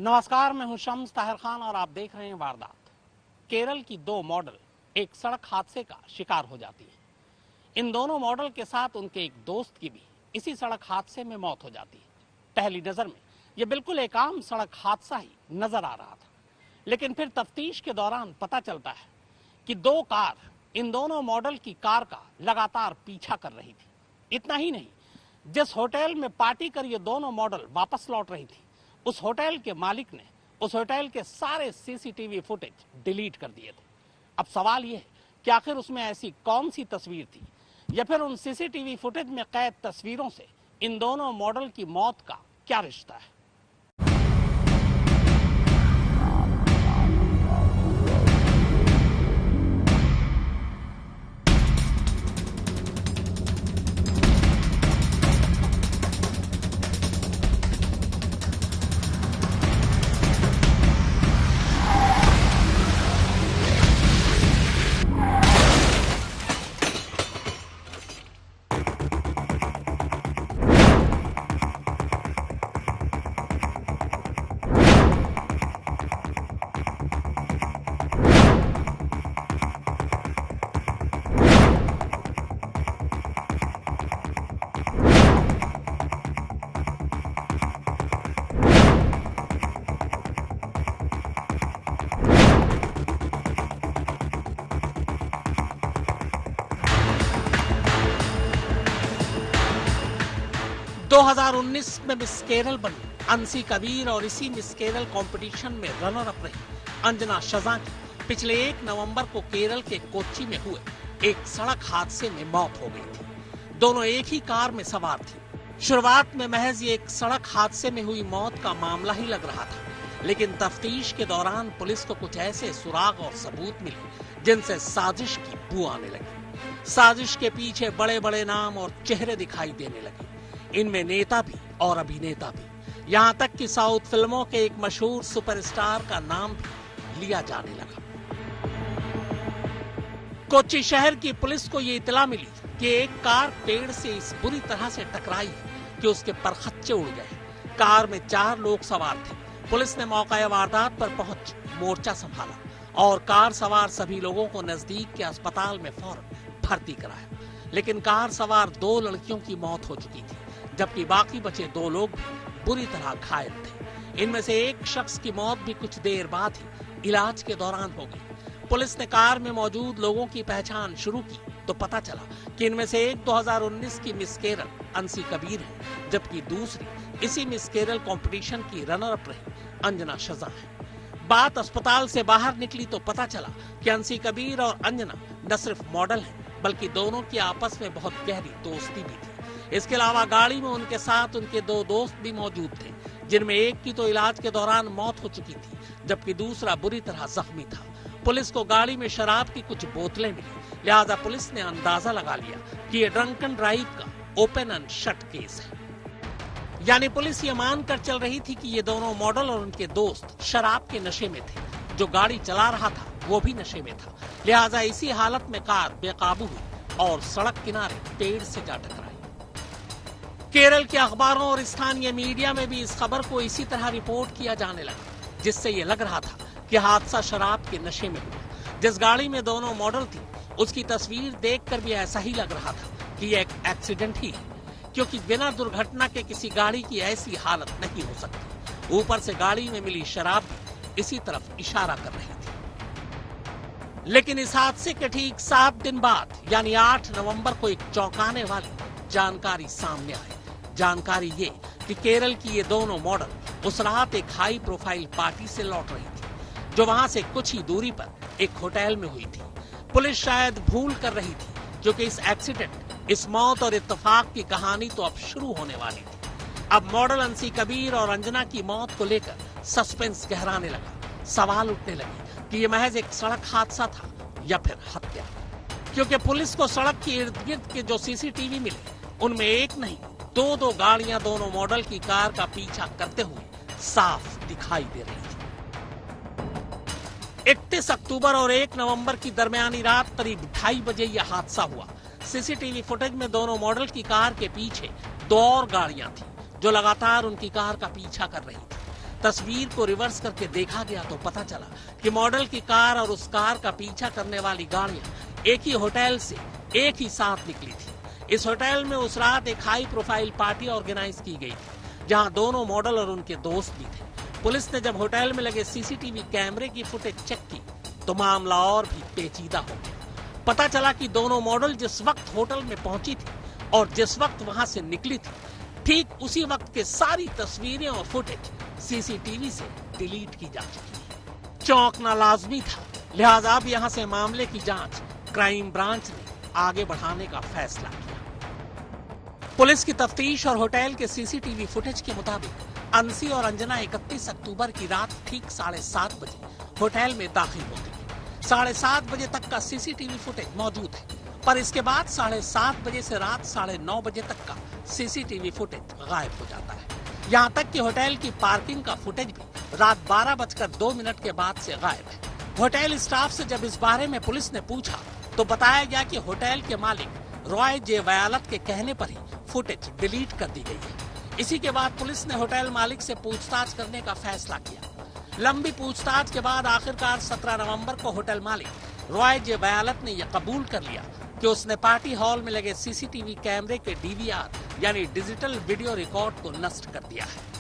नमस्कार, मैं हूं शम्स ताहिर खान और आप देख रहे हैं वारदात। केरल की दो मॉडल एक सड़क हादसे का शिकार हो जाती है। इन दोनों मॉडल के साथ उनके एक दोस्त की भी इसी सड़क हादसे में मौत हो जाती है। पहली नजर में यह बिल्कुल एक आम सड़क हादसा ही नजर आ रहा था, लेकिन फिर तफ्तीश के दौरान पता चलता है कि दो कार इन दोनों मॉडल की कार का लगातार पीछा कर रही थी। इतना ही नहीं, जिस होटल में पार्टी कर ये दोनों मॉडल वापस लौट रही थी, उस होटल के मालिक ने उस होटल के सारे सीसीटीवी फुटेज डिलीट कर दिए थे। अब सवाल यह है कि आखिर उसमें ऐसी कौन सी तस्वीर थी, या फिर उन सीसीटीवी फुटेज में कैद तस्वीरों से इन दोनों मॉडल की मौत का क्या रिश्ता है। 2019 में मिस केरल बनी अंशी कबीर और इसी मिस केरल कंपटीशन में रनर अप रही अंजना शजा की पिछले 1 नवंबर को केरल के कोच्चि में हुए एक सड़क हादसे में मौत हो गई थी। दोनों एक ही कार में सवार थी। शुरुआत में महज एक सड़क हादसे में हुई मौत का मामला ही लग रहा था, लेकिन तफ्तीश के दौरान पुलिस को कुछ ऐसे सुराग और सबूत मिले जिनसे साजिश की बू आने लगी। साजिश के पीछे बड़े बड़े नाम और चेहरे दिखाई देने लगे। इनमें नेता भी और अभिनेता भी, यहाँ तक कि साउथ फिल्मों के एक मशहूर सुपरस्टार का नाम भी लिया जाने लगा। कोच्चि शहर की पुलिस को ये इतला मिली कि एक कार पेड़ से इस बुरी तरह से टकराई कि उसके परखच्चे उड़ गए। कार में 4 लोग सवार थे। पुलिस ने मौका वारदात पर पहुंच मोर्चा संभाला और कार सवार सभी लोगों को नजदीक के अस्पताल में फौरन भर्ती कराया। लेकिन कार सवार 2 लड़कियों की मौत हो चुकी थी, जबकि बाकी बचे 2 लोग बुरी तरह घायल थे। इनमें से एक शख्स की मौत भी कुछ देर बाद ही इलाज के दौरान हो गई। पुलिस ने कार में मौजूद लोगों की पहचान शुरू की तो पता चला कि इनमें से एक 2019 की मिस केरल अंशी कबीर है, जबकि दूसरी इसी मिस केरल कंपटीशन की रनर अप रही अंजना शजा है। बात अस्पताल से बाहर निकली तो पता चला कि अंशी कबीर और अंजना न सिर्फ मॉडल हैं, बल्कि दोनों की आपस में बहुत गहरी दोस्ती भी थी। इसके अलावा गाड़ी में उनके साथ उनके 2 दोस्त भी मौजूद थे, जिनमें एक की तो इलाज के दौरान मौत हो चुकी थी, जबकि दूसरा बुरी तरह जख्मी था। पुलिस को गाड़ी में शराब की कुछ बोतलें मिली, लिहाजा पुलिस ने अंदाजा लगा लिया कि ये ड्रंकन ड्राइव का ओपन एंड शट केस है। यानी पुलिस ये मानकर चल रही थी कि ये दोनों मॉडल और उनके दोस्त शराब के नशे में थे। जो गाड़ी चला रहा था वो भी नशे में था, लिहाजा इसी हालत में कार बेकाबू हुई और सड़क किनारे पेड़ से जा टकराई। केरल के अखबारों और स्थानीय मीडिया में भी इस खबर को इसी तरह रिपोर्ट किया जाने लगा, जिससे ये लग रहा था कि हादसा शराब के नशे में हुआ। जिस गाड़ी में दोनों मॉडल थी, उसकी तस्वीर देखकर भी ऐसा ही लग रहा था कि यह एक एक्सीडेंट ही है, क्योंकि बिना दुर्घटना के किसी गाड़ी की ऐसी हालत नहीं हो सकती। ऊपर से गाड़ी में मिली शराब भी इसी तरफ इशारा कर रही थी। लेकिन इस हादसे के ठीक 7 दिन बाद यानी 8 नवंबर को एक चौंकाने वाली जानकारी सामने आई। जानकारी ये कि केरल की ये दोनों मॉडल उस रात एक हाई प्रोफाइल पार्टी से लौट रही थी, जो वहां से कुछ ही दूरी पर एक होटल में हुई थी। पुलिस शायद भूल कर रही थी, क्योंकि इस एक्सीडेंट, इस मौत और इत्तेफाक की कहानी तो अब शुरू होने वाली थी। अब मॉडल अंशी कबीर और अंजना की मौत को लेकर सस्पेंस गहराने लगा। सवाल उठने लगे कि ये महज एक सड़क हादसा था या फिर हत्या, क्योंकि पुलिस को सड़क के इर्द गिर्द के जो सीसीटीवी मिले, उनमें एक नहीं 2 गाड़ियां दोनों मॉडल की कार का पीछा करते हुए साफ दिखाई दे रही थी। 31 अक्टूबर और 1 नवंबर की दरमियानी रात करीब 2:30 बजे यह हादसा हुआ। सीसीटीवी फुटेज में दोनों मॉडल की कार के पीछे 2 और गाड़ियां थी, जो लगातार उनकी कार का पीछा कर रही थी। तस्वीर को रिवर्स करके देखा गया तो पता चला कि मॉडल की कार और उस कार का पीछा करने वाली गाड़ियां एक ही होटल से एक ही साथ निकली थी। इस होटल में उस रात एक हाई प्रोफाइल पार्टी ऑर्गेनाइज की गई थी, जहां दोनों मॉडल और उनके दोस्त भी थे। पुलिस ने जब होटल में लगे सीसीटीवी कैमरे की फुटेज चेक की तो मामला और भी पेचीदा हो गया। पता चला कि दोनों मॉडल जिस वक्त होटल में पहुंची थी और जिस वक्त वहां से निकली थी, ठीक उसी वक्त के सारी तस्वीरें और फुटेज सीसीटीवी से डिलीट की जा चुकी थी। चौंकना लाजमी था, लिहाजा अब यहां से मामले की जांच क्राइम ब्रांच ने आगे बढ़ाने का फैसला किया। पुलिस की तफ्तीश और होटल के सीसीटीवी फुटेज के मुताबिक अंशी और अंजना 31 अक्टूबर की रात ठीक 7:30 बजे होटल में दाखिल होती है। 7:30 बजे तक का सीसीटीवी फुटेज मौजूद है, पर इसके बाद 7:30 बजे से रात 9:30 बजे तक का सीसीटीवी फुटेज गायब हो जाता है। यहाँ तक कि होटल की पार्किंग का फुटेज भी रात 12:02 के बाद से गायब है। होटल स्टाफ से जब इस बारे में पुलिस ने पूछा तो बताया गया कि होटल के मालिक रॉय जे वयालत के कहने पर ही फुटेज डिलीट कर दी गई है। इसी के बाद पुलिस ने होटल मालिक से पूछताछ करने का फैसला किया। लंबी पूछताछ के बाद आखिरकार 17 नवंबर को होटल मालिक रॉय जे वयालत ने यह कबूल कर लिया कि उसने पार्टी हॉल में लगे सीसीटीवी कैमरे के डीवीआर यानी डिजिटल वीडियो रिकॉर्ड को नष्ट कर दिया है।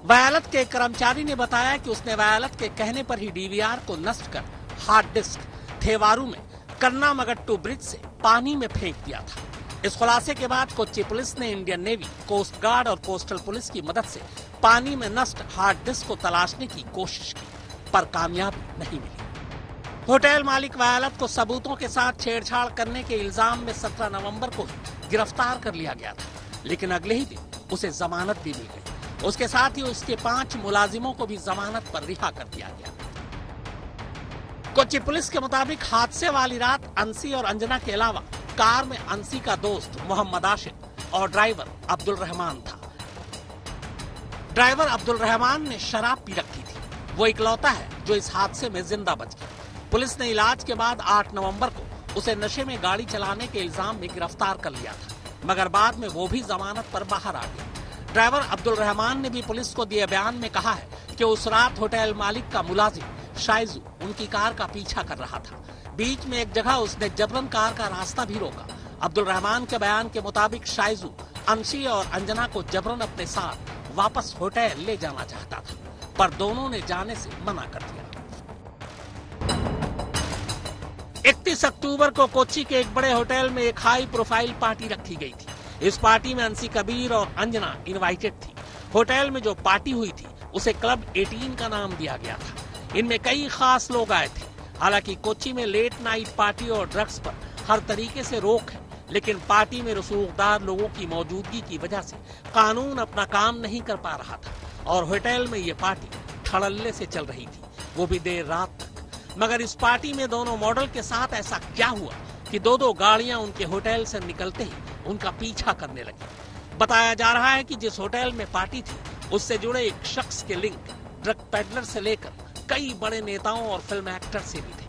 वयालत के कर्मचारी ने बताया कि उसने वयालत के कहने पर ही डीवीआर को नष्ट कर हार्ड डिस्क थेवारू में कन्नामगट्टू ब्रिज से पानी में फेंक दिया था। इस खुलासे के बाद कोच्चि पुलिस ने इंडियन नेवी, कोस्ट गार्ड और कोस्टल पुलिस की मदद से पानी में नष्ट हार्ड डिस्क को तलाशने की कोशिश की, पर कामयाबी नहीं मिली। होटल मालिक वयालत को सबूतों के साथ छेड़छाड़ करने के इल्जाम में 17 नवंबर को गिरफ्तार कर लिया गया था, लेकिन अगले ही दिन उसे जमानत भी मिल गई। उसके साथ ही उसके 5 मुलाजिमों को भी जमानत पर रिहा कर दिया गया। कोच्चि पुलिस के मुताबिक हादसे वाली रात अंशी और अंजना के अलावा कार में अंशी का दोस्त मोहम्मद आशिक और ड्राइवर अब्दुल रहमान था। ड्राइवर अब्दुल रहमान ने शराब पी रखी थी। वो इकलौता है जो इस हादसे में जिंदा बच गया। पुलिस ने इलाज के बाद 8 नवंबर को उसे नशे में गाड़ी चलाने के इल्जाम में गिरफ्तार कर लिया था, मगर बाद में वो भी जमानत पर बाहर आ गया। ड्राइवर अब्दुल रहमान ने भी पुलिस को दिए बयान में कहा है कि उस रात होटल मालिक का मुलाजिम शाइजू उनकी कार का पीछा कर रहा था। बीच में एक जगह उसने जबरन कार का रास्ता भी रोका। अब्दुल रहमान के बयान के मुताबिक शाइजू अंशी और अंजना को जबरन अपने साथ वापस होटल ले जाना चाहता था, पर दोनों ने जाने से मना कर दिया। 31 अक्टूबर को कोच्चि के एक बड़े होटल में एक हाई प्रोफाइल पार्टी रखी गई थी। इस पार्टी में अंशी कबीर और अंजना इनवाइटेड थी। होटल में जो पार्टी हुई थी उसे क्लब 18 का नाम दिया गया था। इनमें कई खास लोग आए थे। हालांकि कोच्चि में लेट नाइट पार्टी और ड्रग्स पर हर तरीके से रोक है, लेकिन पार्टी में रसूखदार लोगों की मौजूदगी की वजह से कानून अपना काम नहीं कर पा रहा था और होटल में ये पार्टी धड़ल्ले से चल रही थी, वो भी देर रात तक। मगर इस पार्टी में दोनों मॉडल के साथ ऐसा क्या हुआ कि दो गाड़ियां उनके होटल से निकलते ही उनका पीछा करने लगी। बताया जा रहा है कि जिस होटल में पार्टी थी उससे जुड़े एक शख्स के लिंक ड्रग पेडलर से लेकर कई बड़े नेताओं और फिल्म एक्टर से भी थे।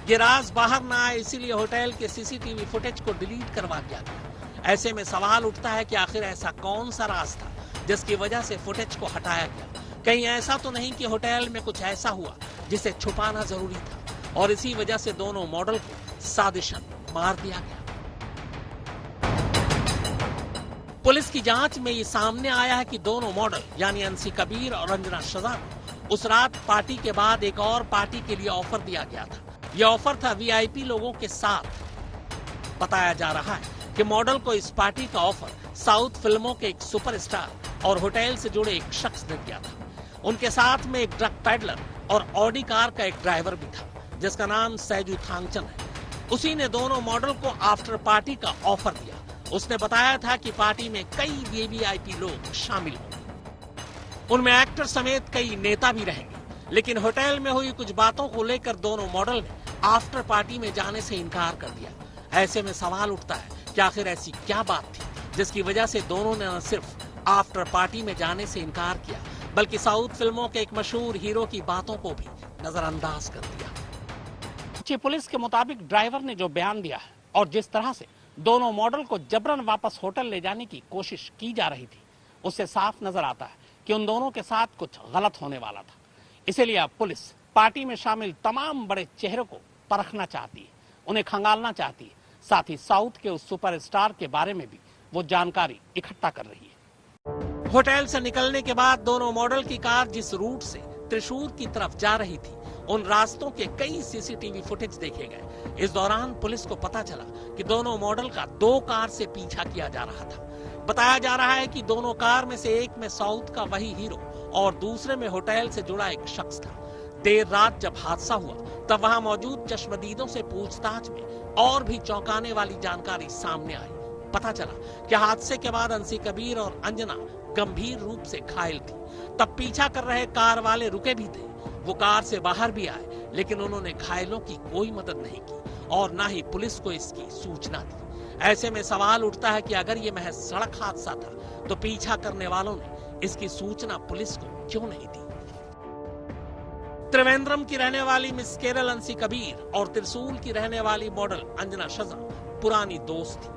ये राज बाहर न आए, इसीलिए होटल के सीसीटीवी फुटेज को डिलीट करवा दिया गया। ऐसे में सवाल उठता है कि आखिर ऐसा कौन सा राज था जिसकी वजह से फुटेज को हटाया गया। कहीं ऐसा तो नहीं कि होटल में कुछ ऐसा हुआ जिसे छुपाना जरूरी था और इसी वजह से दोनों मॉडल को साजिशन मार दिया गया। पुलिस की जांच में ये सामने आया है कि दोनों मॉडल यानी अंशी कबीर और अंजना शजान उस रात पार्टी के बाद एक और पार्टी के लिए ऑफर दिया गया था। यह ऑफर था वीआईपी लोगों के साथ। बताया जा रहा है कि मॉडल को इस पार्टी का ऑफर साउथ फिल्मों के एक सुपरस्टार और होटल से जुड़े एक शख्स ने दिया था। उनके साथ में एक ड्रग पेडलर और ऑडी कार का एक ड्राइवर भी था जिसका नाम सैजू थांगचन है। उसी ने दोनों मॉडल को आफ्टर पार्टी का ऑफर दिया। उसने बताया था कि पार्टी में कई वीवीआईपी लोग शामिल होंगे, उनमें एक्टर समेत कई नेता भी रहेंगे। लेकिन होटल में हुई कुछ बातों को लेकर दोनों मॉडल ने आफ्टर पार्टी में जाने से इनकार कर दिया। ऐसे में सवाल उठता है कि आखिर ऐसी क्या बात थी जिसकी वजह से दोनों ने न सिर्फ आफ्टर पार्टी में जाने से इनकार किया बल्कि साउथ फिल्मों के एक मशहूर हीरो की बातों को भी नजरअंदाज कर दिया। कोच्चि पुलिस के मुताबिक ड्राइवर ने जो बयान दिया है और जिस तरह से दोनों मॉडल को जबरन वापस होटल ले जाने की कोशिश की जा रही थी, उससे साफ नजर आता है कि उन दोनों के साथ कुछ गलत होने वाला था। इसीलिए अब पुलिस पार्टी में शामिल तमाम बड़े चेहरों को परखना चाहती है, उन्हें खंगालना चाहती है। साथ ही साउथ के उस सुपरस्टार के बारे में भी वो जानकारी इकट्ठा कर रही है। होटल से निकलने के बाद दोनों मॉडल की कार जिस रूट से त्रिशूर की तरफ जा रही थी, उन रास्तों के कई सीसीटीवी फुटेज देखे गए। इस दौरान पुलिस को पता चला कि दोनों मॉडल का 2 कार से पीछा किया जा रहा था। बताया जा रहा है कि दोनों कार में से एक में साउथ का वही हीरो और दूसरे में होटल से जुड़ा एक शख्स था। देर रात जब हादसा हुआ तब वहां मौजूद चश्मदीदों से पूछताछ में और भी चौंकाने वाली जानकारी सामने आई। पता चला कि हादसे के बाद अंसी कबीर और अंजना गंभीर रूप से घायल थी। तब पीछा कर रहे कार वाले रुके भी थे, वो कार से बाहर भी आए, लेकिन उन्होंने घायलों की कोई मदद नहीं की और ना ही पुलिस को इसकी सूचना दी। ऐसे में सवाल उठता है कि अगर ये महज सड़क हादसा था तो पीछा करने वालों ने इसकी सूचना पुलिस को क्यों नहीं दी। त्रिवेंद्रम की रहने वाली मिस केरल अंसी कबीर और त्रिशूल की रहने वाली मॉडल अंजना शजा पुरानी दोस्त थी।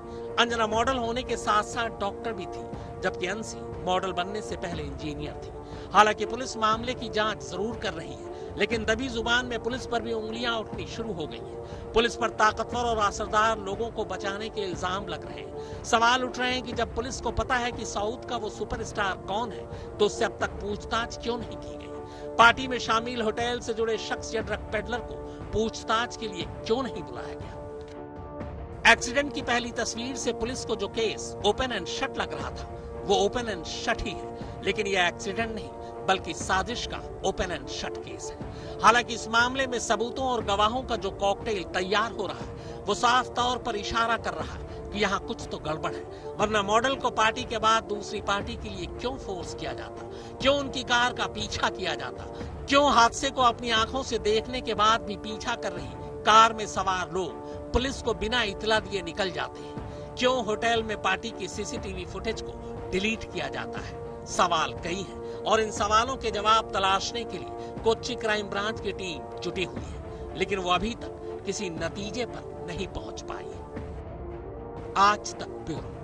अंजना मॉडल होने के साथ साथ डॉक्टर भी थी, जबकि अंसी मॉडल बनने से पहले इंजीनियर थी। हालांकि पुलिस मामले की जांच जरूर कर रही है, लेकिन दबी जुबान में पुलिस पर भी उंगलियां उठनी शुरू हो गई हैं। पुलिस पर ताकतवर और असरदार लोगों को बचाने के इल्जाम लग रहे हैं। सवाल उठ रहे हैं कि जब पुलिस को पता है कि साउथ का वो सुपरस्टार कौन है, तो उससे अब तक पूछताछ क्यों नहीं की गई? पार्टी में शामिल होटल से जुड़े शख्स या ड्रग पेडलर को पूछताछ के लिए क्यों नहीं बुलाया गया? एक्सीडेंट की पहली तस्वीर से पुलिस को जो केस ओपन एंड शट लग रहा था, वो ओपन एंड शट ही है, लेकिन यह एक्सीडेंट नहीं बल्कि साजिश का ओपन एंड शट केस है। हालांकि इस मामले में सबूतों और गवाहों का जो कॉकटेल तैयार हो रहा है, वो साफ तौर पर इशारा कर रहा है कि यहाँ कुछ तो गड़बड़ है, वरना मॉडल को पार्टी के बाद दूसरी पार्टी के लिए क्यों फोर्स किया जाता, क्यों उनकी कार का पीछा किया जाता, क्यों हादसे को अपनी आंखों से देखने के बाद भी पीछा कर रही कार में सवार लोग पुलिस को बिना इतला दिए निकल जाते हैं, क्यों होटल में पार्टी की सीसीटीवी फुटेज को डिलीट किया जाता है। सवाल कई हैं और इन सवालों के जवाब तलाशने के लिए कोच्चि क्राइम ब्रांच की टीम जुटी हुई है, लेकिन वो अभी तक किसी नतीजे पर नहीं पहुंच पाई है। आज तक ब्यूरो।